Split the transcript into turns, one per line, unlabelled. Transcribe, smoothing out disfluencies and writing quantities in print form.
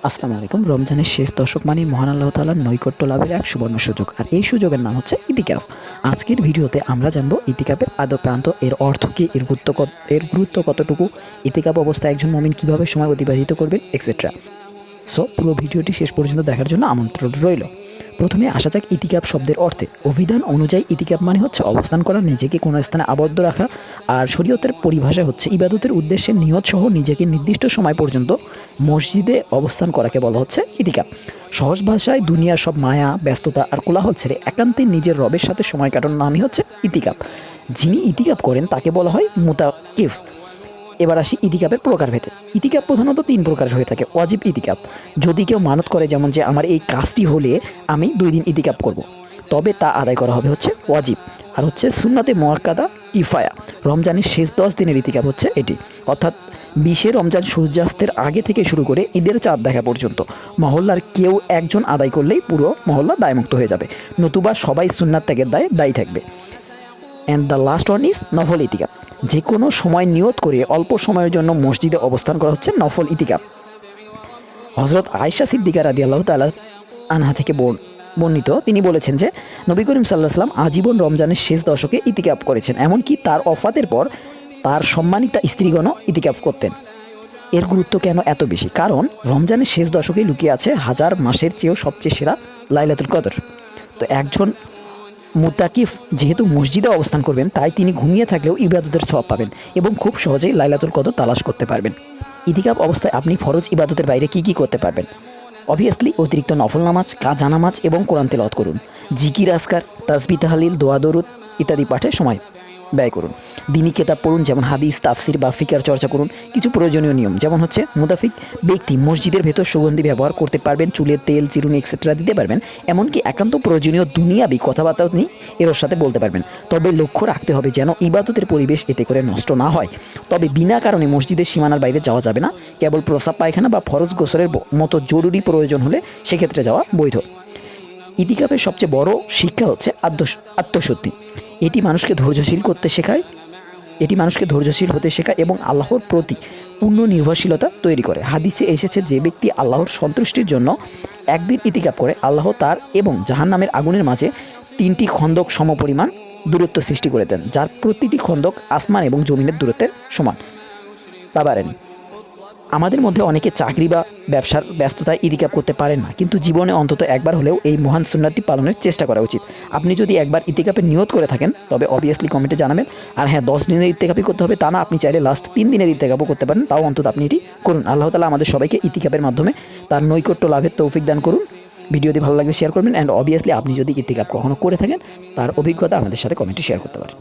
আসসালামু আলাইকুম। রমজানের শেষ দশক মানে মহান আল্লাহ তাআলার নৈকট্য লাভের এক সুবর্ণ সুযোগ, আর এই সুযোগের নাম হচ্ছে ইতিকাফ। আজকের ভিডিওতে আমরা জানবো ইতিকাফের আদ্যপ্রান্ত, এর অর্থ কী, এর গুরুত্ব কতটুকু, ইতিকাফ অবস্থায় একজন মুমিন কীভাবে সময় অতিবাহিত করবেন, এক্সেট্রা। সো পুরো ভিডিওটি শেষ পর্যন্ত দেখার জন্য আমন্ত্রণ রইল। প্রথমে আসা যাক ইতিকাফ শব্দের অর্থে। অভিধান অনুযায়ী ইতিকাফ মানে হচ্ছে অবস্থান করা, নিজেকে কোনো স্থানে আবদ্ধ রাখা, আর শরীয়তের পরিভাষা হচ্ছে ইবাদতের উদ্দেশ্যে নিয়ত সহ নিজেকে নির্দিষ্ট সময় পর্যন্ত মসজিদে অবস্থান করাকে বলা হচ্ছে ইতিকাফ। সহজ ভাষায় দুনিয়ার সব মায়া, ব্যস্ততা আর কোলাহল ছেড়ে একান্তে নিজের রবের সাথে সময় কাটানোর নামই হচ্ছে ইতিকাফ। যিনি ইতিকাফ করেন তাকে বলা হয় মুতাকিফ। এবার আসি ইতিকাফের প্রকারভেদে। ইতিকাফ প্রধানত তিন প্রকার হয়ে থাকে। ওয়াজিব ইতিকাফ, যদি কেউ মানত করে, যেমন যে আমার এই কাজটি হলে আমি 2 দিন ইতিকাফ করব, তবে তা আদায় করা হবে হচ্ছে ওয়াজিব। আর হচ্ছে সুন্নাতে মুআক্কাদা কিফায়া, রমজানের শেষ 10 দিনের ইতিকাফ হচ্ছে এটি, অর্থাৎ 20 রমজান সূর্যাস্তের আগে থেকে শুরু করে ঈদের চাঁদ দেখা পর্যন্ত মহল্লার কেউ একজন আদায় করলেই পুরো মহল্লা দায়মুক্ত হয়ে যাবে, নতুবা সবাই সুন্নাত ত্যাগের দায়ী থাকবে। And the last one is নফল ইতিকাফ, যে কোনো সময় নিয়ত করে অল্প সময়ের জন্য মসজিদে অবস্থান করা হচ্ছে নফল ইতিকাফ। হজরত আয়েশা সিদ্দিকা রাদিয়াল্লাহু তাআলা আনহা থেকে বর্ণিত, তিনি বলেছেন যে নবী করিম সাল্লাল্লাহু আলাইহি ওয়াসাল্লাম আজীবন রমজানের শেষ দশকে ইতিকাফ করেছেন, এমনকি তার ওফাতের পর তার সম্মানিতা স্ত্রীগণও ইতিকাফ করতেন। এর গুরুত্ব কেন এত বেশি? কারণ রমজানের শেষ দশকে লুকিয়ে আছে হাজার মাসের চেয়েও সবচেয়ে সেরা লাইলাতুল কদর। তো একজন মুতাকিফ যেহেতু মসজিদে অবস্থান করবেন, তাই তিনি ঘুমিয়ে থাকলেও ইবাদতের সওয়াব পাবেন এবং খুব সহজেই লাইলাতুল কদর তালাশ করতে পারবেন। ইতিকাফ অবস্থায় আপনি ফরজ ইবাদতের বাইরে কি করতে পারবেন? অবভিয়াসলি অতিরিক্ত নফল নামাজ, কাজা নামাজ এবং কোরআন তেলাওয়াত করুন। জিকির, আজকার, তাসবিহ, তাহলিল, দোয়া দরুদ ইত্যাদি পাঠে সময় ব্যয় করুন। দিনী কিতাব পড়ুন, যেমন হাদিস, তাফসির বা ফিকার চর্চা করুন। কিছু প্রয়োজনীয় নিয়ম, যেমন হচ্ছে মুতাফিক ব্যক্তি মসজিদের ভেতর সুগন্ধি ব্যবহার করতে পারবেন, চুলের তেল, চিরুনি এক্সেট্রা দিতে পারবেন, এমনকি একান্ত প্রয়োজনীয় দুনিয়াবি কথাবার্তাও তিনি এর সাথে বলতে পারবেন। তবে লক্ষ্য রাখতে হবে যেন ইবাদতের পরিবেশ এতে করে নষ্ট না হয়। তবে বিনা কারণে মসজিদের সীমানার বাইরে যাওয়া যাবে না। কেবল প্রস্রাব, পায়খানা বা ফরজ গোসলের মতো জরুরি প্রয়োজন হলে সেক্ষেত্রে যাওয়া বৈধ। ইতিকাফের সবচেয়ে বড় শিক্ষা হচ্ছে আত্মশুদ্ধি। এটি মানুষকে ধৈর্যশীল হতে শেখায় এবং আল্লাহর প্রতি পূর্ণ নির্ভরশীলতা তৈরি করে। হাদিসে এসেছে, যে ব্যক্তি আল্লাহর সন্তুষ্টির জন্য একদিন ইতিকাফ করে, আল্লাহ তার এবং জাহান্নামের আগুনের মাঝে 3টি খন্দক সমপরিমাণ দূরত্ব সৃষ্টি করে দেন, যার প্রতিটি খন্দক আসমান এবং জমিনের দূরত্বের সমান। বাবারেনি, আমাদের মধ্যে অনেকে চাকরি বা ব্যবসার ব্যস্ততায় ইতিকাফ করতে পারেন না, কিন্তু জীবনে অন্তত একবার হলেও এই মহান সুন্নাতটি পালনের চেষ্টা করা উচিত। আপনি যদি একবার ইতিকাফের নিয়ত করে থাকেন, তবে অবভিয়াসলি কমেন্টে জানাবেন। আর হ্যাঁ, 10 দিনের ইতিকাফই করতে হবে তা না, আপনি চাইলে লাস্ট 3 দিনের ইতিকাফও করতে পারেন, তাও অন্তত আপনি এটি করুন। আল্লাহ তাআলা আমাদের সবাইকে ইতিকাফের মাধ্যমে তার নৈকট্য লাভের তৌফিক দান করুন। ভিডিওটি ভালো লাগলে শেয়ার করবেন, অ্যান্ড অবভিয়াসলি আপনি যদি ইতিকাফ কখনো করে থাকেন, তার অভিজ্ঞতা আমাদের সাথে কমেন্টে শেয়ার করতে পারেন।